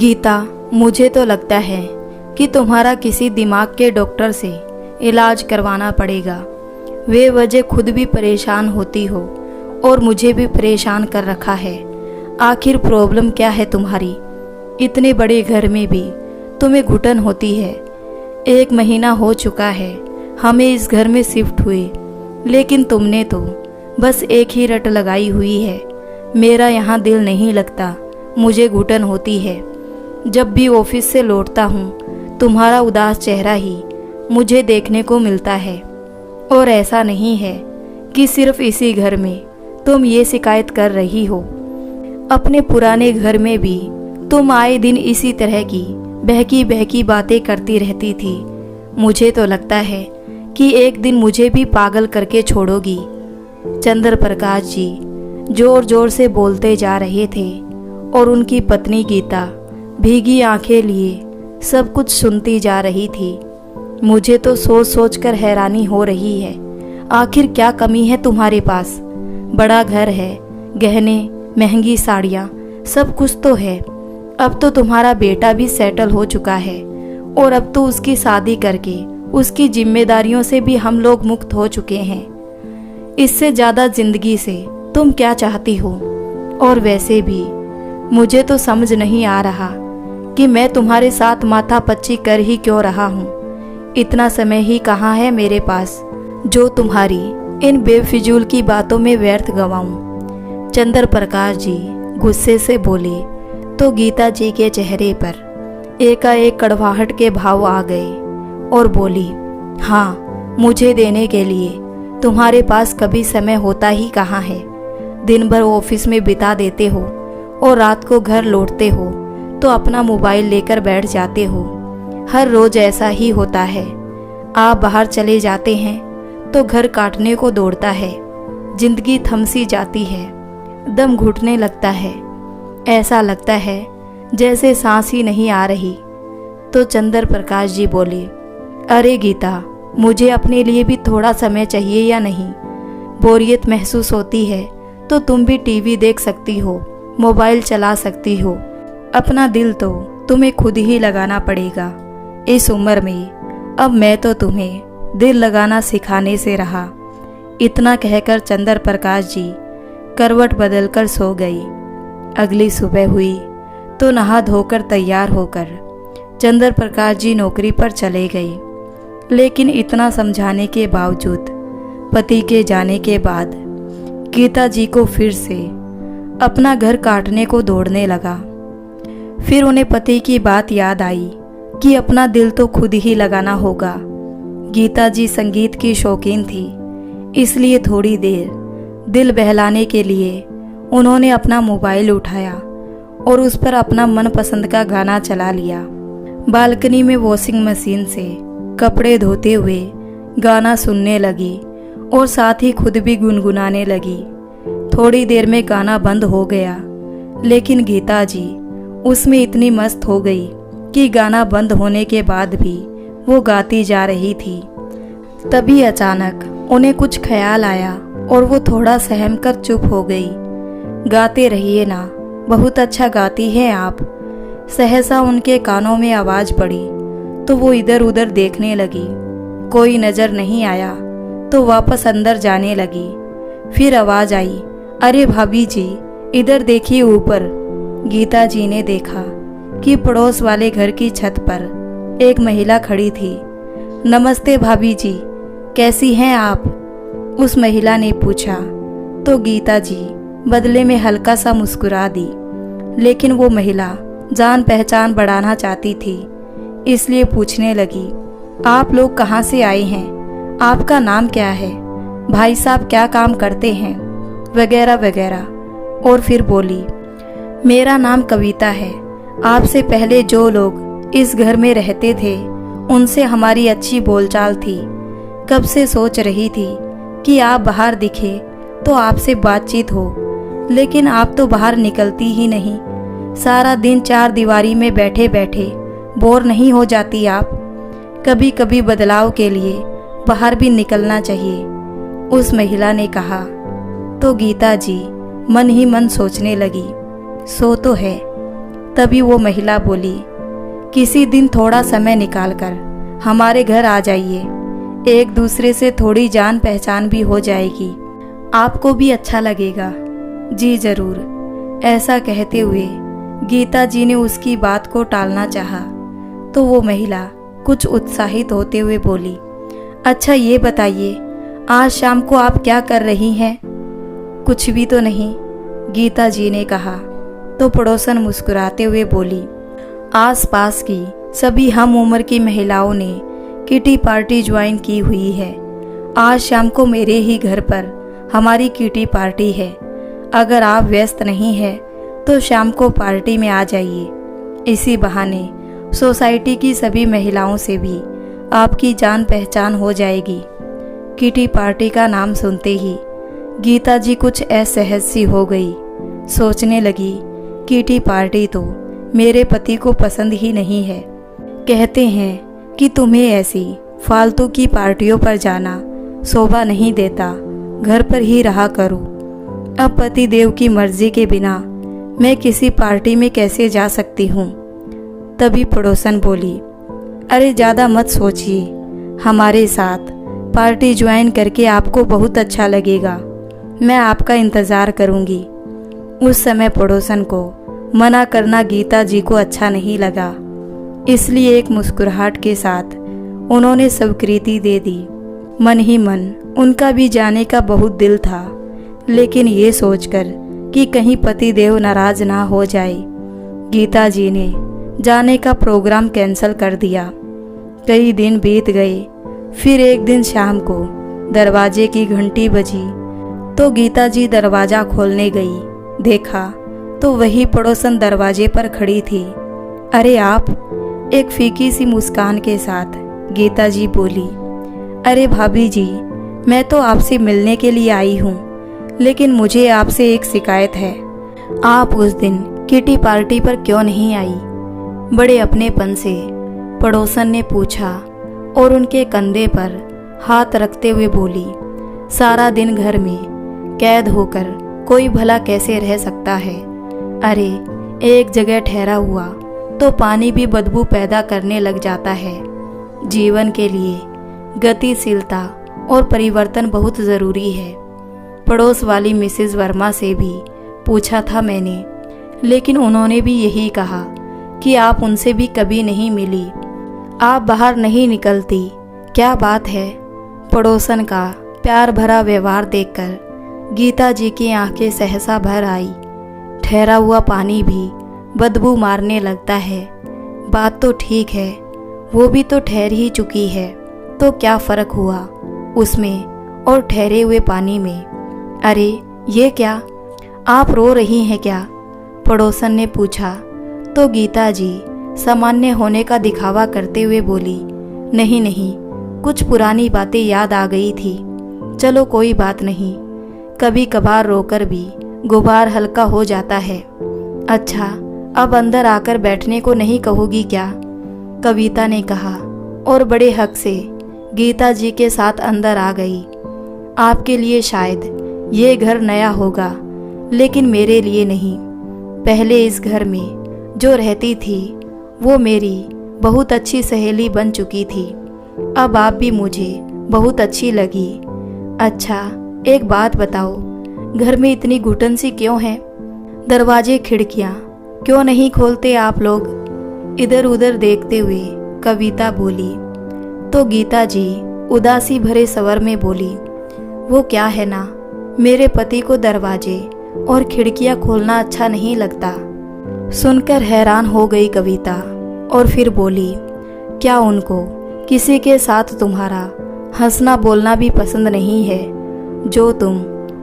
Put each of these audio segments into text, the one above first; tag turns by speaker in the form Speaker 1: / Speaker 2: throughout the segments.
Speaker 1: गीता, मुझे तो लगता है कि तुम्हारा किसी दिमाग के डॉक्टर से इलाज करवाना पड़ेगा। वे वजह खुद भी परेशान होती हो और मुझे भी परेशान कर रखा है। आखिर प्रॉब्लम क्या है तुम्हारी? इतने बड़े घर में भी तुम्हें घुटन होती है। 1 महीना हो चुका है हमें इस घर में शिफ्ट हुए, लेकिन तुमने तो बस एक ही रट लगाई हुई है। मेरा यहाँ दिल नहीं लगता, मुझे घुटन होती है। जब भी ऑफिस से लौटता हूँ तुम्हारा उदास चेहरा ही मुझे देखने को मिलता है। और ऐसा नहीं है कि सिर्फ इसी घर में तुम ये शिकायत कर रही हो, अपने पुराने घर में भी तुम आए दिन इसी तरह की बहकी बहकी बातें करती रहती थी। मुझे तो लगता है कि एक दिन मुझे भी पागल करके छोड़ोगी। चंद्र प्रकाश जी जोर जोर से बोलते जा रहे थे और उनकी पत्नी गीता भीगी आंखें लिए सब कुछ सुनती जा रही थी। मुझे तो सोच सोच कर हैरानी हो रही है, आखिर क्या कमी है तुम्हारे पास? बड़ा घर है, गहने, महंगी साड़ियाँ, सब कुछ तो है। अब तो तुम्हारा बेटा भी सेटल हो चुका है और अब तो उसकी शादी करके उसकी जिम्मेदारियों से भी हम लोग मुक्त हो चुके हैं। इससे ज़्यादा जिंदगी से तुम क्या चाहती हो? और वैसे भी मुझे तो समझ नहीं आ रहा कि मैं तुम्हारे साथ माथापच्ची कर ही क्यों रहा हूँ। इतना समय ही कहाँ है मेरे पास जो तुम्हारी इन बेफिजूल की बातों में व्यर्थ गंवाऊँ। चंद्र प्रकाश जी गुस्से से बोले तो गीता जी के चेहरे पर एकाएक कड़वाहट के भाव आ गए और बोली, हाँ, मुझे देने के लिए तुम्हारे पास कभी समय होता ही कहाँ है। दिन भर ऑफिस में बिता देते हो और रात को घर लौटते हो तो अपना मोबाइल लेकर बैठ जाते हो। हर रोज ऐसा ही होता है। आप बाहर चले जाते हैं तो घर काटने को दौड़ता है। जिंदगी थमसी जाती है, दम घुटने लगता है, ऐसा लगता है जैसे सांस ही नहीं आ रही। तो चंद्र प्रकाश जी बोले, अरे गीता, मुझे अपने लिए भी थोड़ा समय चाहिए या नहीं? बोरियत महसूस होती है तो तुम भी टीवी देख सकती हो, मोबाइल चला सकती हो। अपना दिल तो तुम्हें खुद ही लगाना पड़ेगा। इस उम्र में अब मैं तो तुम्हें दिल लगाना सिखाने से रहा। इतना कहकर चंद्र प्रकाश जी करवट बदलकर सो गई। अगली सुबह हुई तो नहा धोकर तैयार होकर चंद्र प्रकाश जी नौकरी पर चले गए। लेकिन इतना समझाने के बावजूद पति के जाने के बाद गीता जी को फिर से अपना घर काटने को दौड़ने लगा। फिर उन्हें पति की बात याद आई कि अपना दिल तो खुद ही लगाना होगा। गीता जी संगीत की शौकीन थी, इसलिए थोड़ी देर दिल बहलाने के लिए उन्होंने अपना मोबाइल उठाया और उस पर अपना मनपसंद का गाना चला लिया। बालकनी में वॉशिंग मशीन से कपड़े धोते हुए गाना सुनने लगी और साथ ही खुद भी गुनगुनाने लगी। थोड़ी देर में गाना बंद हो गया, लेकिन गीता जी उसमें इतनी मस्त हो गई कि गाना बंद होने के बाद भी वो गाती जा रही थी। तभी अचानक उन्हें कुछ ख्याल आया और वो थोड़ा सहम कर चुप हो गई। गाते रहिए ना, बहुत अच्छा गाती हैं आप। सहसा उनके कानों में आवाज़ पड़ी तो वो इधर उधर देखने लगी। कोई नज़र नहीं आया तो वापस अंदर जाने लगी। फिर आवाज़ आई, अरे भाभी जी, इधर देखिए ऊपर। गीता जी ने देखा कि पड़ोस वाले घर की छत पर एक महिला खड़ी थी। नमस्ते भाभी जी, कैसी हैं आप? उस महिला ने पूछा तो गीता जी बदले में हल्का सा मुस्कुरा दी। लेकिन वो महिला जान पहचान बढ़ाना चाहती थी, इसलिए पूछने लगी, आप लोग कहाँ से आए हैं? आपका नाम क्या है? भाई साहब क्या काम करते हैं? वगैरह वगैरह। और फिर बोली, मेरा नाम कविता है। आपसे पहले जो लोग इस घर में रहते थे उनसे हमारी अच्छी बोलचाल थी। कब से सोच रही थी कि आप बाहर दिखे तो आपसे बातचीत हो, लेकिन आप तो बाहर निकलती ही नहीं। सारा दिन 4 दीवारी में बैठे बैठे बोर नहीं हो जाती आप? कभी कभी बदलाव के लिए बाहर भी निकलना चाहिए, उस महिला ने कहा। तो गीता जी मन ही मन सोचने लगी, सो तो है, तभी वो महिला बोली, किसी दिन थोड़ा समय निकालकर हमारे घर आ जाइए, एक दूसरे से थोड़ी जान पहचान भी हो जाएगी, आपको भी अच्छा लगेगा। जी जरूर। ऐसा कहते हुए गीता जी ने उसकी बात को टालना चाहा, तो वो महिला कुछ उत्साहित होते हुए बोली, अच्छा ये बताइए, आज शाम को आप क्या कर रही हैं? कुछ भी तो नहीं, गीता जी ने कहा। तो पड़ोसन मुस्कुराते हुए बोली, आसपास की सभी हम उम्र की महिलाओं ने किटी पार्टी ज्वाइन की हुई है। आज शाम को मेरे ही घर पर हमारी किटी पार्टी है। अगर आप व्यस्त नहीं हैं तो शाम को पार्टी में आ जाइए। इसी बहाने सोसाइटी की सभी महिलाओं से भी आपकी जान पहचान हो जाएगी। किटी पार्टी का नाम सुनते ही गीता जी कुछ असहज सी हो गई। सोचने लगी, किटी पार्टी तो मेरे पति को पसंद ही नहीं है। कहते हैं कि तुम्हें ऐसी फालतू की पार्टियों पर जाना शोभा नहीं देता, घर पर ही रहा करो। अब पति देव की मर्जी के बिना मैं किसी पार्टी में कैसे जा सकती हूँ? तभी पड़ोसन बोली, अरे ज़्यादा मत सोचिए, हमारे साथ पार्टी ज्वाइन करके आपको बहुत अच्छा लगेगा। मैं आपका इंतज़ार करूँगी। उस समय पड़ोसन को मना करना गीता जी को अच्छा नहीं लगा, इसलिए एक मुस्कुराहट के साथ उन्होंने स्वीकृति दे दी। मन ही मन उनका भी जाने का बहुत दिल था, लेकिन ये सोचकर कि कहीं पति देव नाराज ना हो जाए, गीता जी ने जाने का प्रोग्राम कैंसिल कर दिया। कई दिन बीत गए। फिर एक दिन शाम को दरवाजे की घंटी बजी तो गीता जी दरवाज़ा खोलने गई। देखा तो वही पड़ोसन दरवाजे पर खड़ी थी। अरे आप? एक फीकी सी मुस्कान के साथ गीता जी बोली, अरे भाभी जी, मैं तो आपसे मिलने के लिए आई हूँ, लेकिन मुझे आपसे एक शिकायत है। आप उस दिन किटी पार्टी पर क्यों नहीं आई? बड़े अपनेपन से पड़ोसन ने पूछा और उनके कंधे पर हाथ रखते हुए बोली, सारा दिन घर में कैद होकर कोई भला कैसे रह सकता है? अरे एक जगह ठहरा हुआ तो पानी भी बदबू पैदा करने लग जाता है। जीवन के लिए गतिशीलता और परिवर्तन बहुत ज़रूरी है। पड़ोस वाली मिसेस वर्मा से भी पूछा था मैंने, लेकिन उन्होंने भी यही कहा कि आप उनसे भी कभी नहीं मिली, आप बाहर नहीं निकलती। क्या बात है? पड़ोसन का प्यार भरा व्यवहार देखकर गीता जी की आंखें सहसा भर आई। ठहरा हुआ पानी भी बदबू मारने लगता है। बात तो ठीक है, वो भी तो ठहर ही चुकी है, तो क्या फ़र्क हुआ उसमें और ठहरे हुए पानी में? अरे ये क्या, आप रो रही हैं क्या? पड़ोसन ने पूछा तो गीता जी सामान्य होने का दिखावा करते हुए बोली, नहीं नहीं, कुछ पुरानी बातें याद आ गई थी। चलो कोई बात नहीं, कभी कभार रोकर भी गुबार हल्का हो जाता है। अच्छा, अब अंदर आकर बैठने को नहीं कहोगी क्या? कविता ने कहा और बड़े हक से गीता जी के साथ अंदर आ गई। आपके लिए शायद ये घर नया होगा, लेकिन मेरे लिए नहीं। पहले इस घर में जो रहती थी वो मेरी बहुत अच्छी सहेली बन चुकी थी। अब आप भी मुझे बहुत अच्छी लगी। अच्छा एक बात बताओ, घर में इतनी घुटन सी क्यों है? दरवाजे खिड़कियाँ क्यों नहीं खोलते आप लोग? इधर उधर देखते हुए कविता बोली। तो गीता जी उदासी भरे स्वर में बोली, वो क्या है ना, मेरे पति को दरवाजे और खिड़कियाँ खोलना अच्छा नहीं लगता। सुनकर हैरान हो गई कविता और फिर बोली, क्या उनको किसी के साथ तुम्हारा हंसना बोलना भी पसंद नहीं है, जो तुम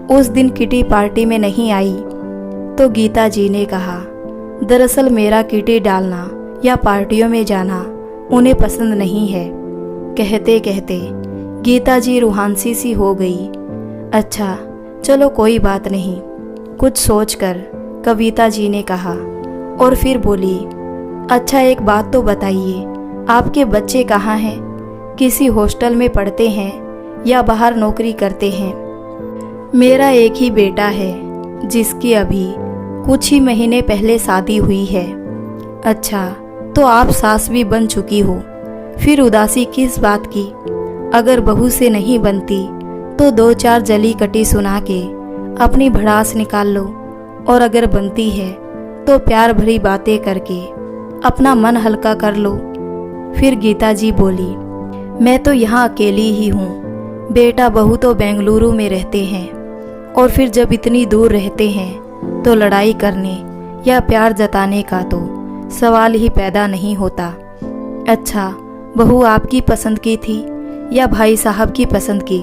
Speaker 1: उस दिन किटी पार्टी में नहीं आई? तो गीता जी ने कहा, दरअसल मेरा किटी डालना या पार्टियों में जाना उन्हें पसंद नहीं है। कहते कहते गीता जी रूहांसी सी हो गई। अच्छा चलो कोई बात नहीं, कुछ सोचकर कविता जी ने कहा और फिर बोली, अच्छा एक बात तो बताइए, आपके बच्चे कहाँ हैं? किसी हॉस्टल में पढ़ते हैं या बाहर नौकरी करते हैं? मेरा एक ही बेटा है जिसकी अभी कुछ ही महीने पहले शादी हुई है। अच्छा, तो आप सास भी बन चुकी हो, फिर उदासी किस बात की? अगर बहू से नहीं बनती तो 2-4 जली कटी सुना के अपनी भड़ास निकाल लो, और अगर बनती है तो प्यार भरी बातें करके अपना मन हल्का कर लो। फिर गीता जी बोली, मैं तो यहाँ अकेली ही हूँ, बेटा बहू तो बेंगलुरु में रहते हैं, और फिर जब इतनी दूर रहते हैं तो लड़ाई करने या प्यार जताने का तो सवाल ही पैदा नहीं होता। अच्छा, बहू आपकी पसंद की थी या भाई साहब की पसंद की?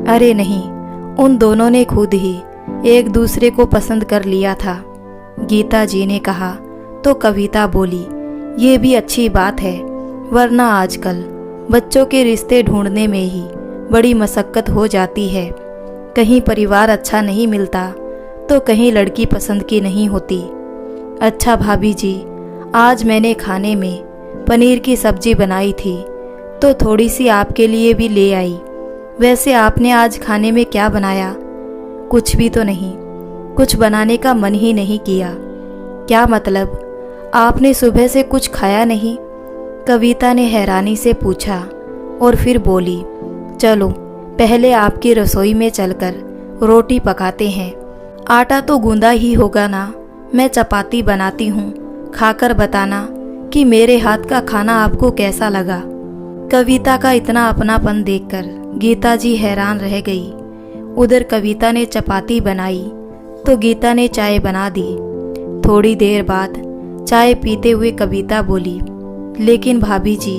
Speaker 1: अरे नहीं, उन दोनों ने खुद ही एक दूसरे को पसंद कर लिया था। गीता जी ने कहा तो कविता बोली, ये भी अच्छी बात है, वरना आजकल बच्चों के रिश्ते ढूंढने में ही बड़ी मशक्कत हो जाती है। कहीं परिवार अच्छा नहीं मिलता तो कहीं लड़की पसंद की नहीं होती। अच्छा भाभी जी, आज मैंने खाने में पनीर की सब्जी बनाई थी तो थोड़ी सी आपके लिए भी ले आई। वैसे आपने आज खाने में क्या बनाया? कुछ भी तो नहीं, कुछ बनाने का मन ही नहीं किया। क्या मतलब, आपने सुबह से कुछ खाया नहीं? कविता ने हैरानी से पूछा और फिर बोली, चलो पहले आपकी रसोई में चलकर रोटी पकाते हैं। आटा तो गूंदा ही होगा ना, मैं चपाती बनाती हूँ, खाकर बताना कि मेरे हाथ का खाना आपको कैसा लगा। कविता का इतना अपनापन देखकर गीता जी हैरान रह गई। उधर कविता ने चपाती बनाई तो गीता ने चाय बना दी। थोड़ी देर बाद चाय पीते हुए कविता बोली, लेकिन भाभी जी,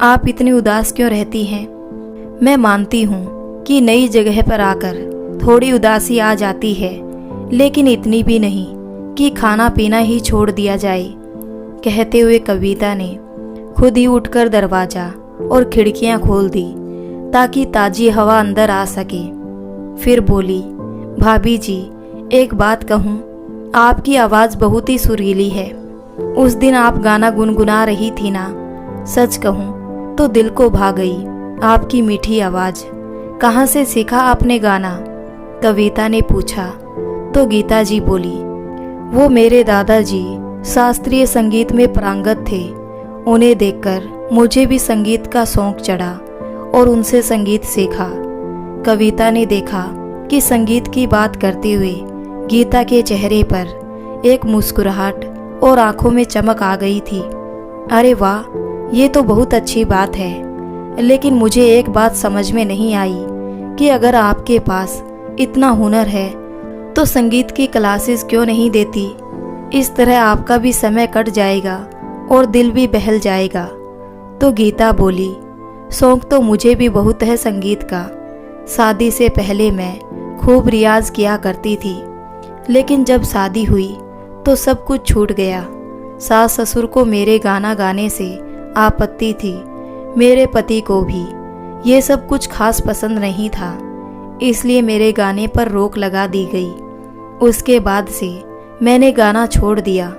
Speaker 1: आप इतनी उदास क्यों रहती हैं? मैं मानती हूँ कि नई जगह पर आकर थोड़ी उदासी आ जाती है, लेकिन इतनी भी नहीं कि खाना पीना ही छोड़ दिया जाए। कहते हुए कविता ने खुद ही उठकर दरवाज़ा और खिड़कियाँ खोल दी ताकि ताज़ी हवा अंदर आ सके। फिर बोली, भाभी जी, एक बात कहूँ, आपकी आवाज़ बहुत ही सुरीली है। उस दिन आप गाना गुनगुना रही थी ना, सच कहूँ तो दिल को भा गई आपकी मीठी आवाज़। कहाँ से सीखा आपने गाना? कविता ने पूछा तो गीता जी बोली, वो मेरे दादाजी शास्त्रीय संगीत में पारंगत थे। उन्हें देखकर मुझे भी संगीत का शौक चढ़ा और उनसे संगीत सीखा। कविता ने देखा कि संगीत की बात करते हुए गीता के चेहरे पर एक मुस्कुराहट और आंखों में चमक आ गई थी। अरे वाह, ये तो बहुत अच्छी बात है, लेकिन मुझे एक बात समझ में नहीं आई कि अगर आपके पास इतना हुनर है तो संगीत की क्लासेस क्यों नहीं देती? इस तरह आपका भी समय कट जाएगा और दिल भी बहल जाएगा। तो गीता बोली, शौक तो मुझे भी बहुत है संगीत का। शादी से पहले मैं खूब रियाज किया करती थी, लेकिन जब शादी हुई तो सब कुछ छूट गया। सास ससुर को मेरे गाना गाने से आपत्ति थी, मेरे पति को भी ये सब कुछ खास पसंद नहीं था, इसलिए मेरे गाने पर रोक लगा दी गई। उसके बाद से मैंने गाना छोड़ दिया।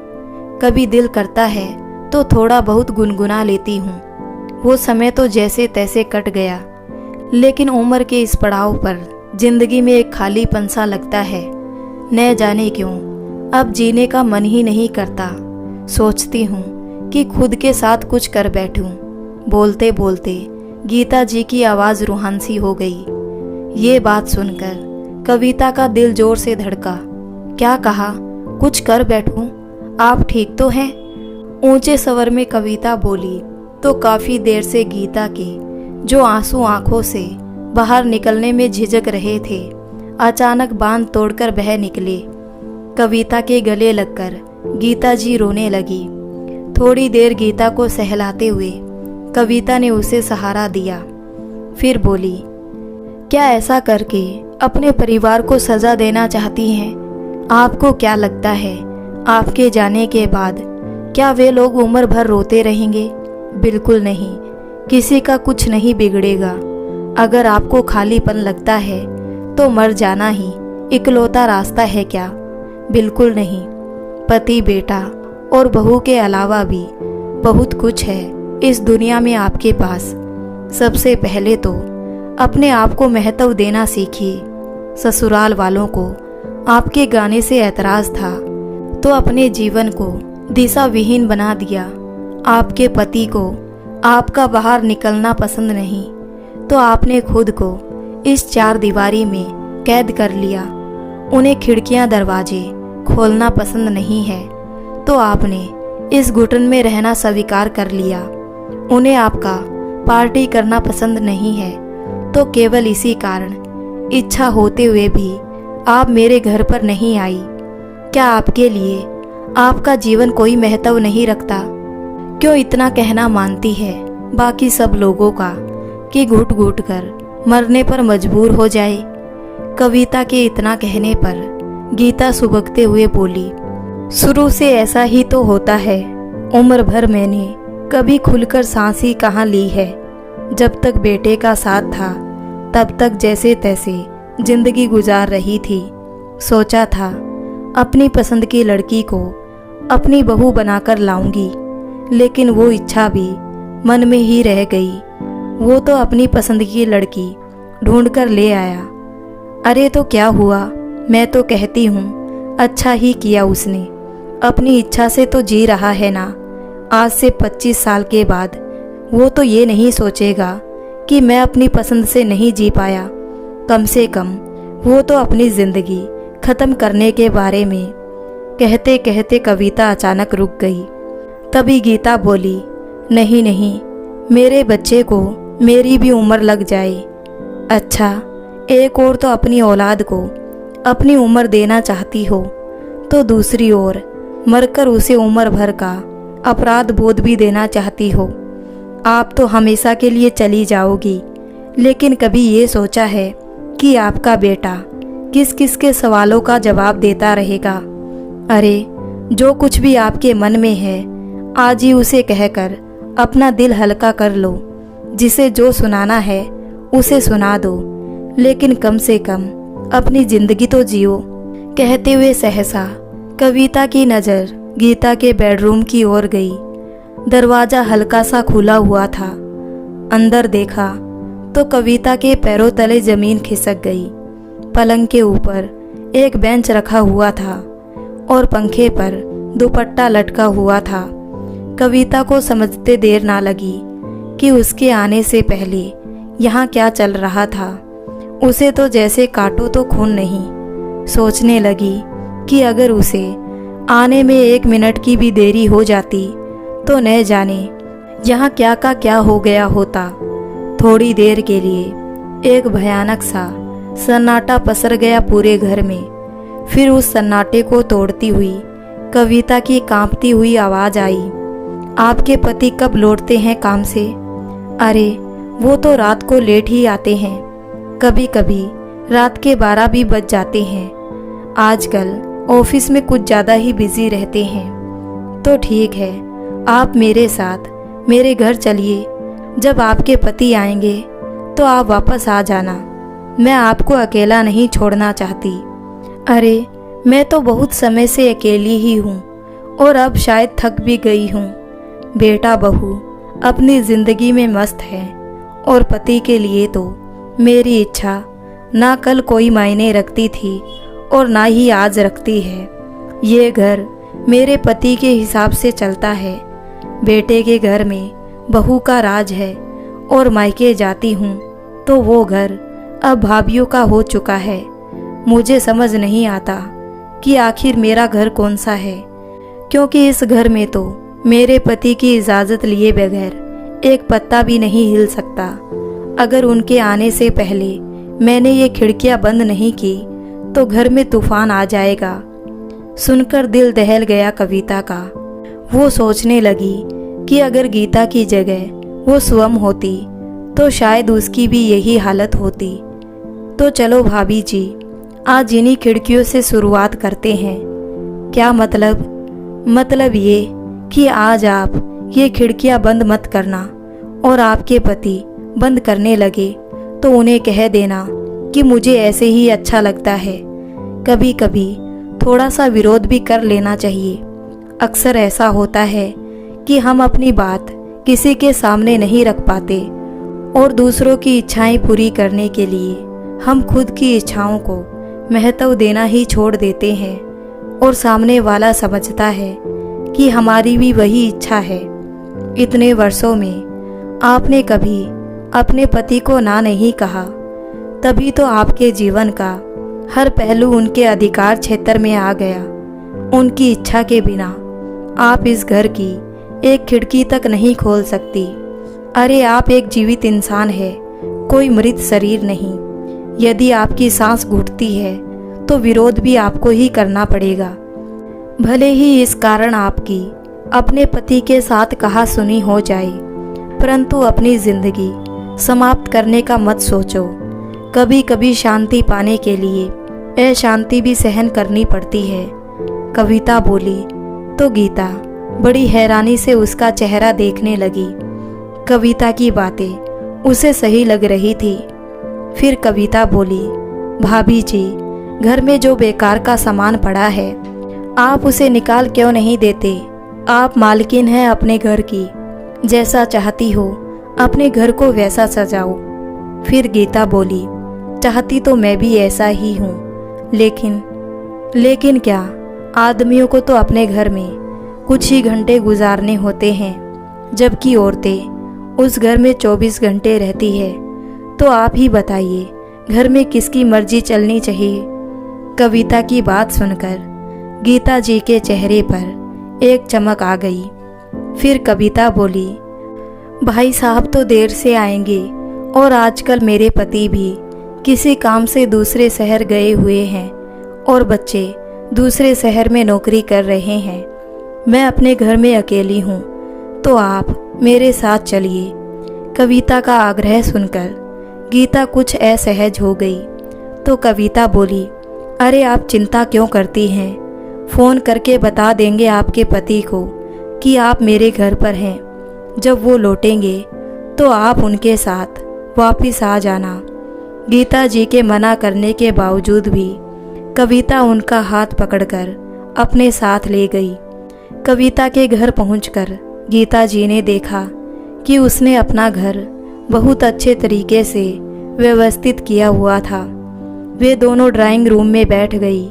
Speaker 1: कभी दिल करता है तो थोड़ा बहुत गुनगुना लेती हूँ। वो समय तो जैसे तैसे कट गया, लेकिन उम्र के इस पड़ाव पर जिंदगी में एक खालीपन सा लगता है। न जाने क्यों अब जीने का मन ही नहीं करता। सोचती हूँ कि खुद के साथ कुछ कर बैठूं। बोलते बोलते गीता जी की आवाज़ रूहानी हो गई। ये बात सुनकर कविता का दिल जोर से धड़का। क्या कहा? कुछ कर बैठूं? आप ठीक तो हैं? ऊंचे स्वर में कविता बोली तो काफ़ी देर से गीता के जो आंसू आंखों से बाहर निकलने में झिझक रहे थे, अचानक बांध तोड़कर बह निकले। कविता के गले लगकर गीता जी रोने लगी। थोड़ी देर गीता को सहलाते हुए कविता ने उसे सहारा दिया। फिर बोली, क्या ऐसा करके अपने परिवार को सज़ा देना चाहती हैं? आपको क्या लगता है आपके जाने के बाद क्या वे लोग उम्र भर रोते रहेंगे? बिल्कुल नहीं, किसी का कुछ नहीं बिगड़ेगा। अगर आपको खालीपन लगता है तो मर जाना ही इकलौता रास्ता है क्या? बिल्कुल नहीं। पति, बेटा और बहू के अलावा भी बहुत कुछ है इस दुनिया में आपके पास। सबसे पहले तो अपने आप को महत्व देना सीखिए। ससुराल वालों को आपके गाने से ऐतराज़ था तो अपने जीवन को दिशा विहीन बना दिया। आपके पति को आपका बाहर निकलना पसंद नहीं, तो आपने खुद को इस चार दीवारी में कैद कर लिया। उन्हें खिड़कियां दरवाजे खोलना पसंद नहीं है, तो आपने इस घुटन में रहना स्वीकार कर लिया। उन्हें आपका पार्टी करना पसंद नहीं है, तो केवल इसी कारण इच्छा होते हुए भी आप मेरे घर पर नहीं आई। क्या आपके लिए आपका जीवन कोई महत्व नहीं रखता? क्यों इतना कहना मानती है बाकी सब लोगों का कि घुट घुट कर मरने पर मजबूर हो जाए? कविता के इतना कहने पर गीता सुबकते हुए बोली, शुरू से ऐसा ही तो होता है। उम्र भर मैंने कभी खुलकर सांस ही कहाँ ली है। जब तक बेटे का साथ था तब तक जैसे तैसे जिंदगी गुजार रही थी। सोचा था अपनी पसंद की लड़की को अपनी बहू बनाकर लाऊंगी, लेकिन वो इच्छा भी मन में ही रह गई। वो तो अपनी पसंद की लड़की ढूंढ कर ले आया। अरे तो क्या हुआ, मैं तो कहती हूँ अच्छा ही किया उसने। अपनी इच्छा से तो जी रहा है ना। आज से 25 साल के बाद वो तो ये नहीं सोचेगा कि मैं अपनी पसंद से नहीं जी पाया। कम से कम वो तो अपनी ज़िंदगी ख़त्म करने के बारे में कहते कहते कविता अचानक रुक गई। तभी गीता बोली, नहीं नहीं, मेरे बच्चे को मेरी भी उम्र लग जाए। अच्छा, एक ओर तो अपनी औलाद को अपनी उम्र देना चाहती हो, तो दूसरी ओर मरकर उसे उम्र भर का अपराध बोध भी देना चाहती हो। आप तो हमेशा के लिए चली जाओगी, लेकिन कभी ये सोचा है कि आपका बेटा किस किस के सवालों का जवाब देता रहेगा? अरे, जो कुछ भी आपके मन में है आज ही उसे कहकर अपना दिल हल्का कर लो। जिसे जो सुनाना है उसे सुना दो, लेकिन कम से कम अपनी जिंदगी तो जियो। कहते हुए सहसा कविता की नज़र गीता के बेडरूम की ओर गई। दरवाज़ा हल्का सा खुला हुआ था। अंदर देखा तो कविता के पैरों तले ज़मीन खिसक गई। पलंग के ऊपर एक बेंच रखा हुआ था और पंखे पर दुपट्टा लटका हुआ था। कविता को समझते देर ना लगी कि उसके आने से पहले यहाँ क्या चल रहा था। उसे तो जैसे काटो तो खून नहीं। सोचने लगी कि अगर उसे आने में 1 मिनट की भी देरी हो जाती तो न जाने यहाँ क्या का क्या हो गया होता। थोड़ी देर के लिए एक भयानक सा सन्नाटा पसर गया पूरे घर में। फिर उस सन्नाटे को तोड़ती हुई कविता की कांपती हुई आवाज़ आई, आपके पति कब लौटते हैं काम से? अरे, वो तो रात को लेट ही आते हैं। कभी कभी रात के 12 भी बज जाते हैं। आजकल ऑफिस में कुछ ज़्यादा ही बिजी रहते हैं। तो ठीक है, आप मेरे साथ मेरे घर चलिए। जब आपके पति आएंगे तो आप वापस आ जाना। मैं आपको अकेला नहीं छोड़ना चाहती। अरे, मैं तो बहुत समय से अकेली ही हूँ और अब शायद थक भी गई हूँ। बेटा बहू अपनी ज़िंदगी में मस्त है और पति के लिए तो मेरी इच्छा ना कल कोई मायने रखती थी और ना ही आज रखती है। ये घर मेरे पति के हिसाब से चलता है। बेटे के घर में बहू का राज है और मायके जाती हूँ तो वो घर अब भाभीयों का हो चुका है। मुझे समझ नहीं आता कि आखिर मेरा घर कौन सा है, क्योंकि इस घर में तो मेरे पति की इजाज़त लिए बगैर एक पत्ता भी नहीं हिल सकता। अगर उनके आने से पहले मैंने ये खिड़कियां बंद नहीं की तो घर में तूफान आ जाएगा। सुनकर दिल दहल गया कविता का। वो सोचने लगी कि अगर गीता की जगह वो स्वयं होती तो शायद उसकी भी यही हालत होती। तो चलो भाभी जी, आज इन्हीं खिड़कियों से शुरुआत करते हैं। क्या मतलब ये कि आज आप ये खिड़कियां बंद मत करना और आपके पति बंद करने लगे तो उन्हें कह देना कि मुझे ऐसे ही अच्छा लगता है। कभी कभी थोड़ा सा विरोध भी कर लेना चाहिए। अक्सर ऐसा होता है कि हम अपनी बात किसी के सामने नहीं रख पाते और दूसरों की इच्छाएं पूरी करने के लिए हम खुद की इच्छाओं को महत्व देना ही छोड़ देते हैं और सामने वाला समझता है कि हमारी भी वही इच्छा है। इतने वर्षों में आपने कभी अपने पति को ना नहीं कहा, तभी तो आपके जीवन का हर पहलू उनके अधिकार क्षेत्र में आ गया। उनकी इच्छा के बिना आप इस घर की एक खिड़की तक नहीं खोल सकती। अरे आप एक जीवित इंसान है, कोई मृत शरीर नहीं। यदि आपकी सांस घुटती है तो विरोध भी आपको ही करना पड़ेगा। भले ही इस कारण आपकी अपने पति के साथ कहा सुनी हो जाए, परंतु अपनी जिंदगी समाप्त करने का मत सोचो। कभी कभी शांति पाने के लिए अशांति भी सहन करनी पड़ती है। कविता बोली तो गीता बड़ी हैरानी से उसका चेहरा देखने लगी। कविता की बातें उसे सही लग रही थी। फिर कविता बोली, भाभी जी, घर में जो बेकार का सामान पड़ा है आप उसे निकाल क्यों नहीं देते? आप मालकिन हैं अपने घर की, जैसा चाहती हो अपने घर को वैसा सजाओ। फिर गीता बोली, चाहती तो मैं भी ऐसा ही हूँ, लेकिन क्या? आदमियों को तो अपने घर में कुछ ही घंटे गुजारने होते हैं, जबकि औरतें उस घर में 24 घंटे रहती है। तो आप ही बताइए, घर में किसकी मर्जी चलनी चाहिए? कविता की बात सुनकर गीता जी के चेहरे पर एक चमक आ गई। फिर कविता बोली, भाई साहब तो देर से आएंगे और आजकल मेरे पति भी किसी काम से दूसरे शहर गए हुए हैं और बच्चे दूसरे शहर में नौकरी कर रहे हैं। मैं अपने घर में अकेली हूँ, तो आप मेरे साथ चलिए। कविता का आग्रह सुनकर गीता कुछ असहज हो गई। तो कविता बोली, अरे आप चिंता क्यों करती हैं? फ़ोन करके बता देंगे आपके पति को कि आप मेरे घर पर हैं। जब वो लौटेंगे तो आप उनके साथ वापस आ जाना। गीता जी के मना करने के बावजूद भी कविता उनका हाथ पकड़कर अपने साथ ले गई। कविता के घर पहुंचकर गीता जी ने देखा कि उसने अपना घर बहुत अच्छे तरीके से व्यवस्थित किया हुआ था। वे दोनों ड्राइंग रूम में बैठ गई।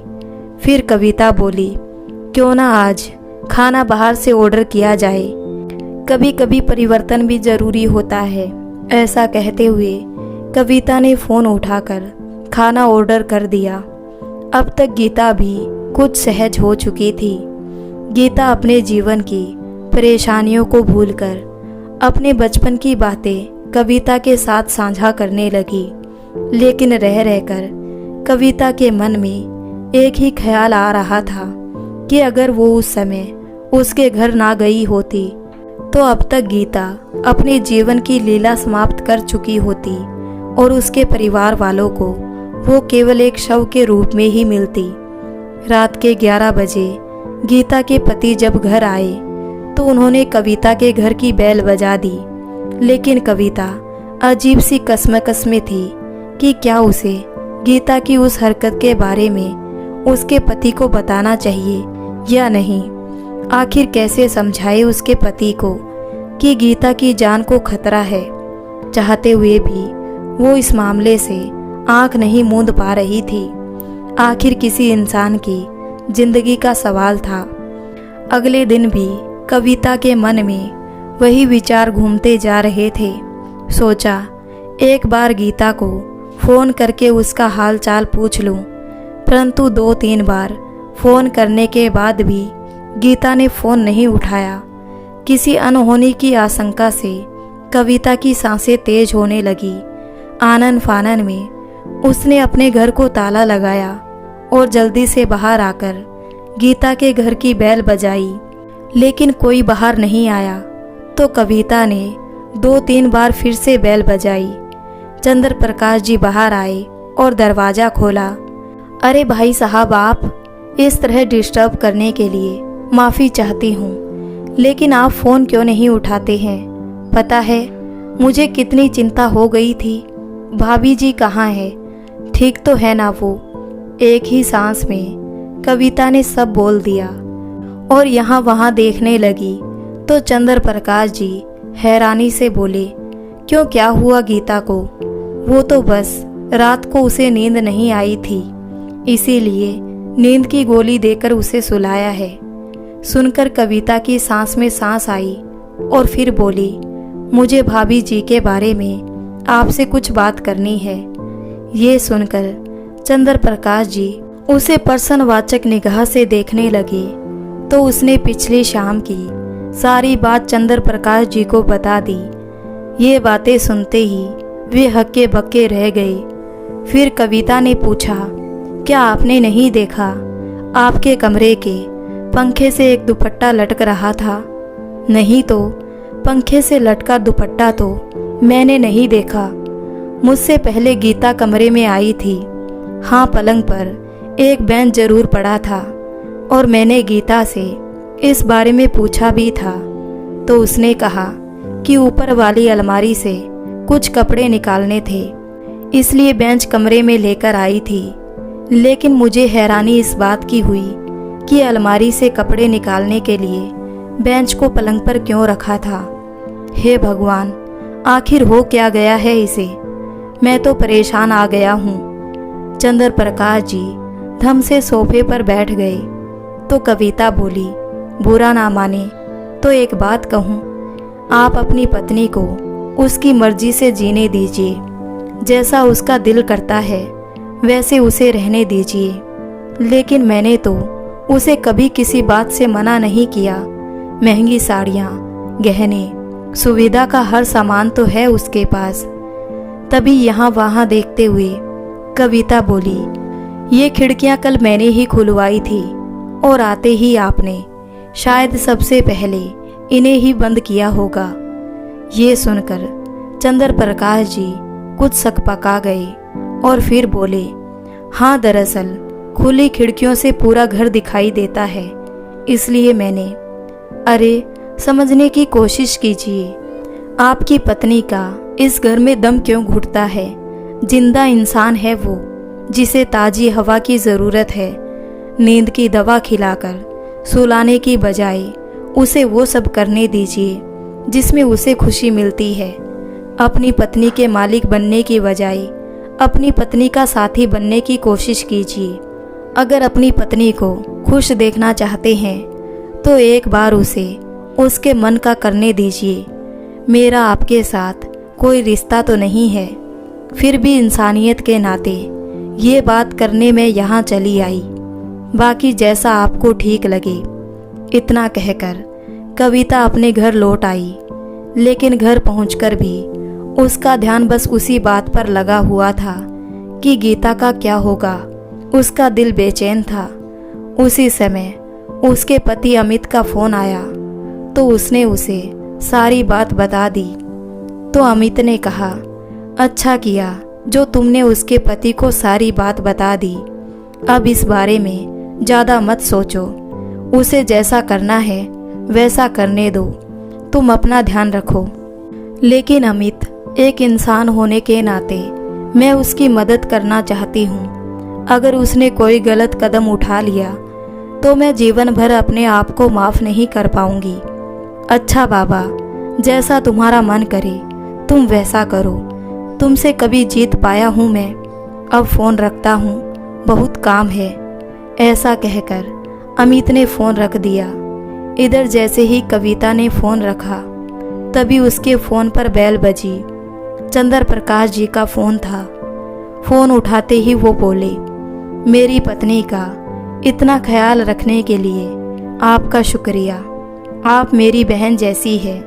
Speaker 1: फिर कविता बोली, क्यों ना आज खाना बाहर से ऑर्डर किया जाए, कभी कभी परिवर्तन भी ज़रूरी होता है। ऐसा कहते हुए कविता ने फ़ोन उठाकर खाना ऑर्डर कर दिया। अब तक गीता भी कुछ सहज हो चुकी थी। गीता अपने जीवन की परेशानियों को भूलकर अपने बचपन की बातें कविता के साथ साझा करने लगी। लेकिन रह रहकर कविता के मन में एक ही ख्याल आ रहा था कि अगर वो उस समय उसके घर ना गई होती तो अब तक गीता अपने जीवन की लीला समाप्त कर चुकी होती और उसके परिवार वालों को वो केवल एक शव के रूप में ही मिलती। रात के 11 बजे गीता के पति जब घर आए तो उन्होंने कविता के घर की बेल बजा दी। लेकिन कविता अजीब सी कसमकस में थी कि क्या उसे गीता की उस हरकत के बारे में उसके पति को बताना चाहिए या नहीं। आखिर कैसे समझाए उसके पति को कि गीता की जान को खतरा है। चाहते हुए भी वो इस मामले से आंख नहीं मूंद पा रही थी। आखिर किसी इंसान की जिंदगी का सवाल था। अगले दिन भी कविता के मन में वही विचार घूमते जा रहे थे। सोचा एक बार गीता को फ़ोन करके उसका हाल चाल पूछ लूं, परंतु 2-3 बार फ़ोन करने के बाद भी गीता ने फ़ोन नहीं उठाया। किसी अनहोनी की आशंका से कविता की सांसें तेज होने लगी। आनन फानन में उसने अपने घर को ताला लगाया और जल्दी से बाहर आकर गीता के घर की बेल बजाई, लेकिन कोई बाहर नहीं आया। तो कविता ने 2-3 बार फिर से बेल बजाई। चंद्र प्रकाश जी बाहर आए और दरवाज़ा खोला। अरे भाई साहब, आप इस तरह डिस्टर्ब करने के लिए माफ़ी चाहती हूँ, लेकिन आप फ़ोन क्यों नहीं उठाते हैं? पता है मुझे कितनी चिंता हो गई थी। भाभी जी कहाँ है? ठीक तो है ना वो? एक ही सांस में कविता ने सब बोल दिया और यहाँ वहाँ देखने लगी तो चंद्र प्रकाश जी हैरानी से बोले, क्यों, क्या हुआ गीता को? वो तो बस रात को उसे नींद नहीं आई थी, इसीलिए नींद की गोली देकर उसे सुलाया है। सुनकर कविता की सांस में सांस आई और फिर बोली, मुझे भाभी जी के बारे में आपसे कुछ बात करनी है। ये सुनकर चंद्र प्रकाश जी उसे प्रश्नवाचक निगाह से देखने लगे तो उसने पिछली शाम की सारी बात चंद्र प्रकाश जी को बता दी। ये बातें सुनते ही वे हक्के बक्के रह गए। फिर कविता ने पूछा, क्या आपने नहीं देखा आपके कमरे के पंखे से एक दुपट्टा लटक रहा था? नहीं तो पंखे से लटका दुपट्टा तो मैंने नहीं देखा। मुझसे पहले गीता कमरे में आई थी। हाँ, पलंग पर एक बेंच जरूर पड़ा था और मैंने गीता से इस बारे में पूछा भी था तो उसने कहा कि ऊपर वाली अलमारी से कुछ कपड़े निकालने थे, इसलिए बेंच कमरे में लेकर आई थी। लेकिन मुझे हैरानी इस बात की हुई कि अलमारी से कपड़े निकालने के लिए बेंच को पलंग पर क्यों रखा था। हे भगवान, आखिर हो क्या गया है इसे? मैं तो परेशान आ गया हूँ। चंद्र प्रकाश जी धम से सोफे पर बैठ गए तो कविता बोली, बुरा ना माने तो एक बात कहूँ, आप अपनी पत्नी को उसकी मर्जी से जीने दीजिए। जैसा उसका दिल करता है वैसे उसे रहने दीजिए। लेकिन मैंने तो उसे कभी किसी बात से मना नहीं किया। महंगी साड़ियाँ, गहने, सुविधा का हर सामान तो है उसके पास। तभी यहाँ वहाँ देखते हुए कविता बोली, ये खिड़कियाँ कल मैंने ही खुलवाई थी और आते ही आपने शायद सबसे पहले इन्हें ही बंद किया होगा। ये सुनकर चंद्र प्रकाश जी कुछ सकपका गए और फिर बोले, हाँ, दरअसल खुली खिड़कियों से पूरा घर दिखाई देता है, इसलिए मैंने। अरे, समझने की कोशिश कीजिए, आपकी पत्नी का इस घर में दम क्यों घुटता है? जिंदा इंसान है वो, जिसे ताजी हवा की ज़रूरत है। नींद की दवा खिलाकर सुलाने की बजाय उसे वो सब करने दीजिए जिसमें उसे खुशी मिलती है। अपनी पत्नी के मालिक बनने की बजाय अपनी पत्नी का साथी बनने की कोशिश कीजिए। अगर अपनी पत्नी को खुश देखना चाहते हैं तो एक बार उसे उसके मन का करने दीजिए। मेरा आपके साथ कोई रिश्ता तो नहीं है, फिर भी इंसानियत के नाते ये बात करने में यहाँ चली आई। बाकी जैसा आपको ठीक लगे। इतना कहकर कविता अपने घर लौट आई। लेकिन घर पहुंचकर भी उसका ध्यान बस उसी बात पर लगा हुआ था कि गीता का क्या होगा। उसका दिल बेचैन था। उसी समय उसके पति अमित का फोन आया तो उसने उसे सारी बात बता दी। तो अमित ने कहा, अच्छा किया जो तुमने उसके पति को सारी बात बता दी। अब इस बारे में ज़्यादा मत सोचो, उसे जैसा करना है वैसा करने दो, तुम अपना ध्यान रखो। लेकिन अमित, एक इंसान होने के नाते मैं उसकी मदद करना चाहती हूँ। अगर उसने कोई गलत कदम उठा लिया तो मैं जीवन भर अपने आप को माफ़ नहीं कर पाऊँगी। अच्छा बाबा, जैसा तुम्हारा मन करे तुम वैसा करो। तुमसे कभी जीत पाया हूँ मैं। अब फ़ोन रखता हूँ, बहुत काम है। ऐसा कहकर अमित ने फ़ोन रख दिया। इधर जैसे ही कविता ने फ़ोन रखा तभी उसके फ़ोन पर बेल बजी। चंद्र प्रकाश जी का फ़ोन था। फ़ोन उठाते ही वो बोले, मेरी पत्नी का इतना ख्याल रखने के लिए आपका शुक्रिया। आप मेरी बहन जैसी है।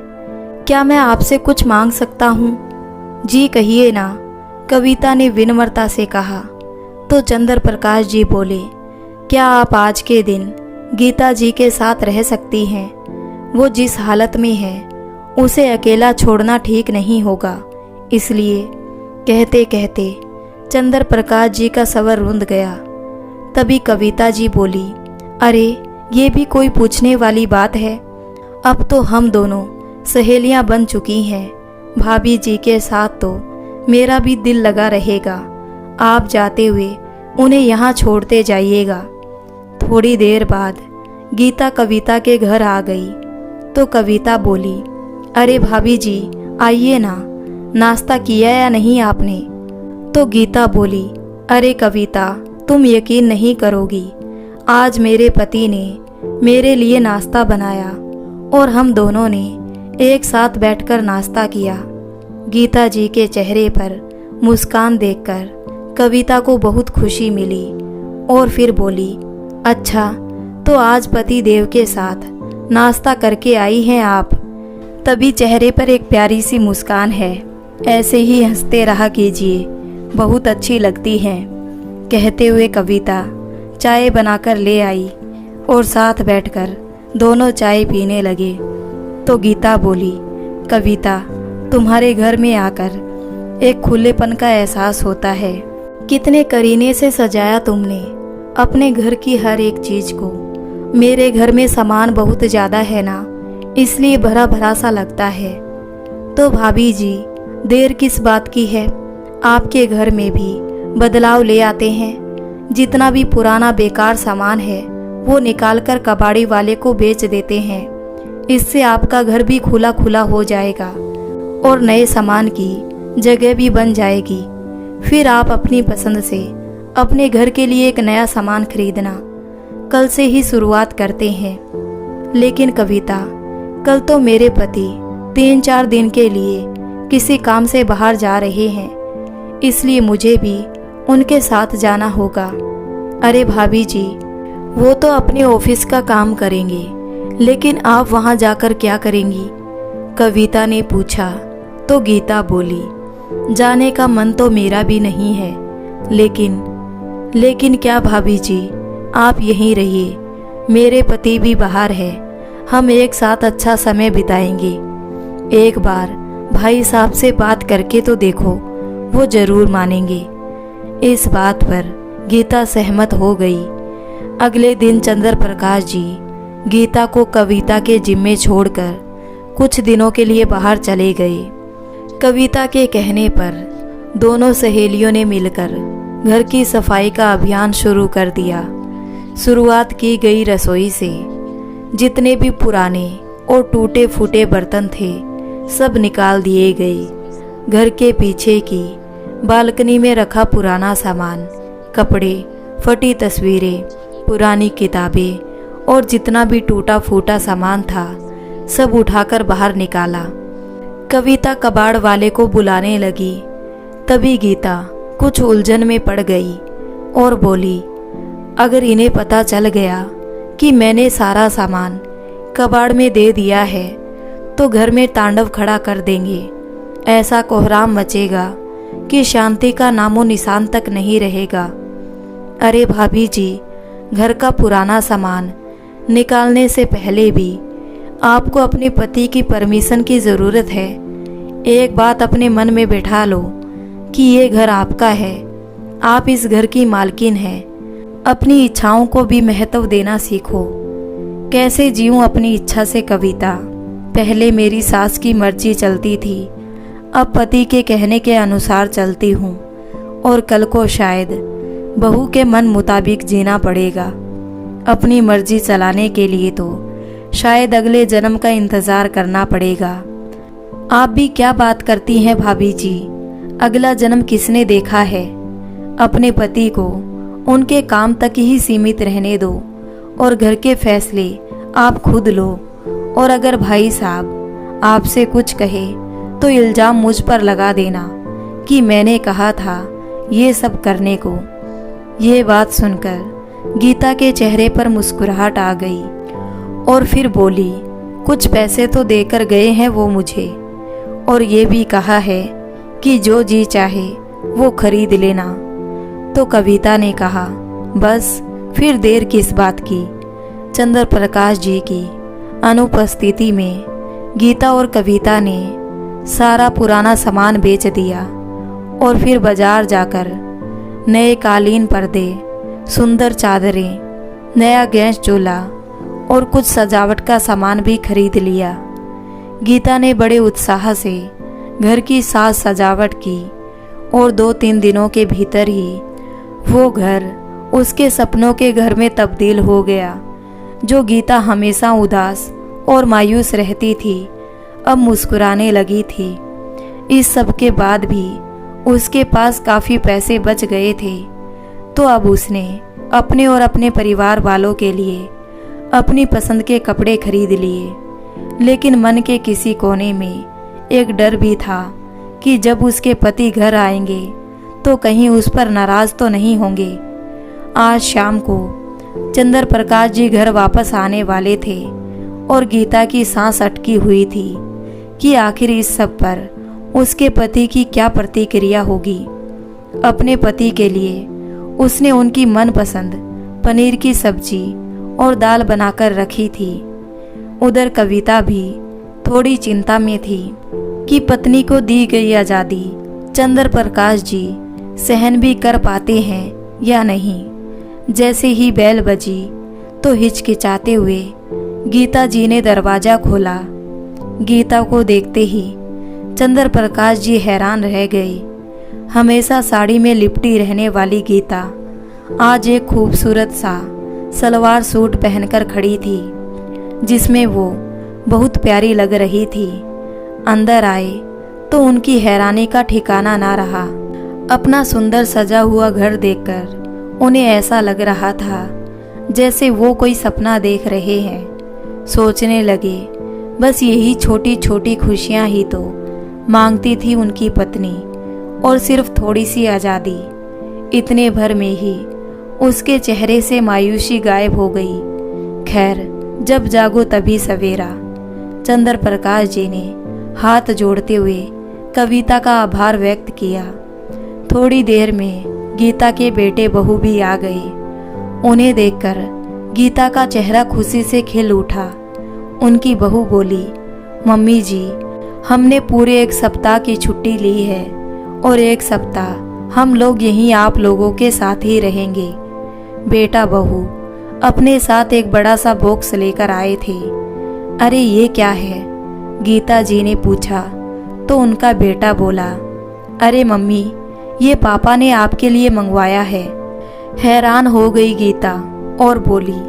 Speaker 1: क्या मैं आपसे कुछ मांग सकता हूँ? जी कहिए ना, कविता ने विनम्रता से कहा। तो चंद्र प्रकाश जी बोले, क्या आप आज के दिन गीता जी के साथ रह सकती हैं? वो जिस हालत में है उसे अकेला छोड़ना ठीक नहीं होगा। इसलिए कहते कहते चंद्र प्रकाश जी का सवर रुंध गया। तभी कविता जी बोली, अरे ये भी कोई पूछने वाली बात है। अब तो हम दोनों सहेलियां बन चुकी हैं। भाभी जी के साथ तो मेरा भी दिल लगा रहेगा। आप जाते हुए उन्हें यहाँ छोड़ते जाइएगा। थोड़ी देर बाद गीता कविता के घर आ गई तो कविता बोली, अरे भाभी जी आइए ना, नाश्ता किया या नहीं आपने? तो गीता बोली, अरे कविता तुम यकीन नहीं करोगी, आज मेरे पति ने मेरे लिए नाश्ता बनाया और हम दोनों ने एक साथ बैठकर नाश्ता किया। गीता जी के चेहरे पर मुस्कान देखकर कविता को बहुत खुशी मिली और फिर बोली, अच्छा तो आज पति देव के साथ नाश्ता करके आई हैं आप, तभी चेहरे पर एक प्यारी सी मुस्कान है। ऐसे ही हंसते रहा कीजिए, बहुत अच्छी लगती हैं। कहते हुए कविता चाय बनाकर ले आई और साथ बैठकर दोनों चाय पीने लगे। तो गीता बोली, कविता तुम्हारे घर में आकर एक खुलेपन का एहसास होता है। कितने करीने से सजाया तुमने अपने घर की हर एक चीज को। मेरे घर में सामान बहुत ज़्यादा है ना, इसलिए भरा भरा सा लगता है। तो भाभी जी देर किस बात की है, आपके घर में भी बदलाव ले आते हैं। जितना भी पुराना बेकार सामान है वो निकाल कर कबाड़ी वाले को बेच देते हैं। इससे आपका घर भी खुला खुला हो जाएगा और नए सामान की जगह भी बन जाएगी। फिर आप अपनी पसंद से अपने घर के लिए एक नया सामान खरीदना। कल से ही शुरुआत करते हैं। लेकिन कविता, कल तो मेरे पति 3-4 दिन के लिए किसी काम से बाहर जा रहे हैं, इसलिए मुझे भी उनके साथ जाना होगा। अरे भाभी जी, वो तो अपने ऑफिस का काम करेंगे, लेकिन आप वहाँ जाकर क्या करेंगी? कविता ने पूछा। तो गीता बोली, जाने का मन तो मेरा भी नहीं है, लेकिन क्या भाभी जी, आप यहीं रहिए। मेरे पति भी बाहर है, हम एक साथ अच्छा समय बिताएंगे। एक बार भाई साहब से बात करके तो देखो, वो जरूर मानेंगे। इस बात पर गीता सहमत हो गई। अगले दिन चंद्र प्रकाश जी गीता को कविता के जिम्मे छोड़कर कुछ दिनों के लिए बाहर चले गए। कविता के कहने पर दोनों सहेलियों ने मिलकर घर की सफाई का अभियान शुरू कर दिया। शुरुआत की गई रसोई से। जितने भी पुराने और टूटे फूटे बर्तन थे सब निकाल दिए गए। घर के पीछे की बालकनी में रखा पुराना सामान, कपड़े, फटी तस्वीरें, पुरानी किताबें और जितना भी टूटा फूटा सामान था सब उठाकर बाहर निकाला। कविता कबाड़ वाले को बुलाने लगी। तभी गीता कुछ उलझन में पड़ गई और बोली, अगर इन्हें पता चल गया कि मैंने सारा सामान कबाड़ में दे दिया है तो घर में तांडव खड़ा कर देंगे। ऐसा कोहराम मचेगा कि शांति का नामो निशान तक नहीं रहेगा। अरे भाभी जी, घर का पुराना सामान निकालने से पहले भी आपको अपने पति की परमिशन की ज़रूरत है। एक बात अपने मन में बैठा लो कि ये घर आपका है, आप इस घर की मालकिन हैं। अपनी इच्छाओं को भी महत्व देना सीखो। कैसे जीऊं अपनी इच्छा से कविता? पहले मेरी सास की मर्जी चलती थी, अब पति के कहने के अनुसार चलती हूँ और कल को शायद बहू के मन मुताबिक जीना पड़ेगा। अपनी मर्जी चलाने के लिए तो शायद अगले जन्म का इंतज़ार करना पड़ेगा। आप भी क्या बात करती हैं भाभी जी? अगला जन्म किसने देखा है? अपने पति को उनके काम तक ही सीमित रहने दो और घर के फैसले आप खुद लो। और अगर भाई साहब आपसे कुछ कहे तो इल्ज़ाम मुझ पर लगा देना कि मैंने कहा था ये सब करने को। ये बात सुनकर गीता के चेहरे पर मुस्कुराहट आ गई और फिर बोली, कुछ पैसे तो देकर गए हैं वो मुझे, और ये भी कहा है कि जो जी चाहे वो खरीद लेना। तो कविता ने कहा, बस फिर देर किस बात की? चंद्र प्रकाश जी की अनुपस्थिति में गीता और कविता ने सारा पुराना सामान बेच दिया और फिर बाजार जाकर नए कालीन पर्दे, सुंदर चादरें, नया गैस चूल्हा और कुछ सजावट का सामान भी खरीद लिया। गीता ने बड़े उत्साह से घर की साज सजावट की और 2-3 दिनों के भीतर ही वो घर उसके सपनों के घर में तब्दील हो गया। जो गीता हमेशा उदास और मायूस रहती थी अब मुस्कुराने लगी थी। इस सब के बाद भी उसके पास काफ़ी पैसे बच गए थे, तो अब उसने अपने और अपने परिवार वालों के लिए अपनी पसंद के कपड़े खरीद लिए, लेकिन मन के किसी कोने में एक डर भी था कि जब उसके पति घर आएंगे तो कहीं उस पर नाराज तो नहीं होंगे। आज शाम को चंद्र प्रकाश जी घर वापस आने वाले थे और गीता की सांस अटकी हुई थी कि आखिर इस सब पर उसके पति की क्या प्रतिक्रिया होगी। अपने पति के लिए उसने उनकी मनपसंद पनीर की सब्जी और दाल बनाकर रखी थी। उधर कविता भी थोड़ी चिंता में थी कि पत्नी को दी गई आज़ादी चंद्र प्रकाश जी सहन भी कर पाते हैं या नहीं। जैसे ही बेल बजी तो हिचकिचाते हुए गीता जी ने दरवाज़ा खोला। गीता को देखते ही चंद्र प्रकाश जी हैरान रह गए। हमेशा साड़ी में लिपटी रहने वाली गीता आज एक खूबसूरत सा सलवार सूट पहनकर खड़ी थी, जिसमें वो बहुत प्यारी लग रही थी। अंदर आए तो उनकी हैरानी का ठिकाना ना रहा। अपना सुंदर सजा हुआ घर देखकर उन्हें ऐसा लग रहा था जैसे वो कोई सपना देख रहे हैं। सोचने लगे, बस यही छोटी छोटी खुशियां ही तो मांगती थी उनकी पत्नी, और सिर्फ थोड़ी सी आज़ादी। इतने भर में ही उसके चेहरे से मायूसी गायब हो गई। खैर, जब जागो तभी सवेरा। चंद्र प्रकाश जी ने हाथ जोड़ते हुए कविता का आभार व्यक्त किया। थोड़ी देर में गीता के बेटे बहू भी आ गए। उन्हें देखकर गीता का चेहरा खुशी से खिल उठा। उनकी बहू बोली, मम्मी जी, हमने पूरे 1 सप्ताह की छुट्टी ली है और 1 सप्ताह हम लोग यहीं आप लोगों के साथ ही रहेंगे। बेटा बहू अपने साथ एक बड़ा सा बॉक्स लेकर आए थे। अरे ये क्या है? गीता जी ने पूछा तो उनका बेटा बोला, अरे मम्मी, ये पापा ने आपके लिए मंगवाया है। हैरान हो गई गीता और बोली,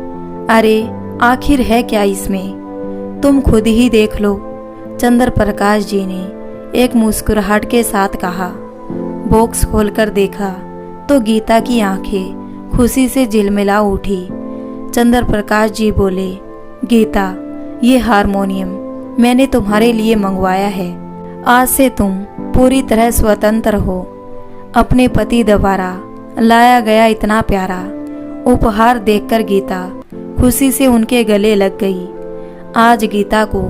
Speaker 1: अरे आखिर है क्या इसमें? तुम खुद ही देख लो। चंद्र प्रकाश जी ने एक मुस्कुराहट के साथ कहा। बॉक्स खोलकर देखा तो गीता की आंखें खुशी से झिलमिला उठी। चंद्र प्रकाश जी बोले, गीता, ये हारमोनियम मैंने तुम्हारे लिए मंगवाया है। आज से तुम पूरी तरह स्वतंत्र हो। अपने पति द्वारा लाया गया इतना प्यारा उपहार देखकर गीता खुशी से उनके गले लग गई। आज गीता को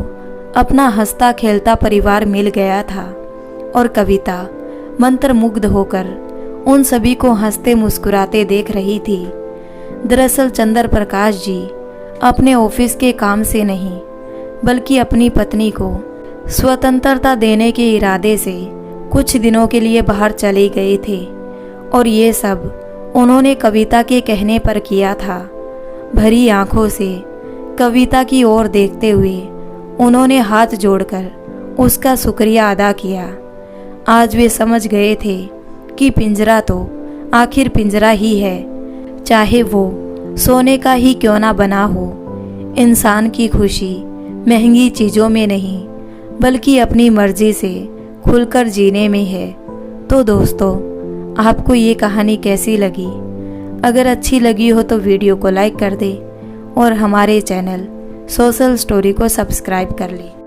Speaker 1: अपना हंसता खेलता परिवार मिल गया था और कविता मंत्रमुग्ध होकर उन सभी को हंसते मुस्कुराते देख रही थी। दरअसल चंद्र प्रकाश जी अपने ऑफिस के काम से नहीं, बल्कि अपनी पत्नी को स्वतंत्रता देने के इरादे से कुछ दिनों के लिए बाहर चले गए थे, और ये सब उन्होंने कविता के कहने पर किया था। भरी आंखों से कविता की ओर देखते हुए उन्होंने हाथ जोड़कर उसका शुक्रिया अदा किया। आज वे समझ गए थे कि पिंजरा तो आखिर पिंजरा ही है, चाहे वो सोने का ही क्यों ना बना हो। इंसान की खुशी महंगी चीज़ों में नहीं, बल्कि अपनी मर्जी से खुलकर जीने में है। तो दोस्तों, आपको ये कहानी कैसी लगी? अगर अच्छी लगी हो तो वीडियो को लाइक कर दें और हमारे चैनल सोशल स्टोरी को सब्सक्राइब कर लें।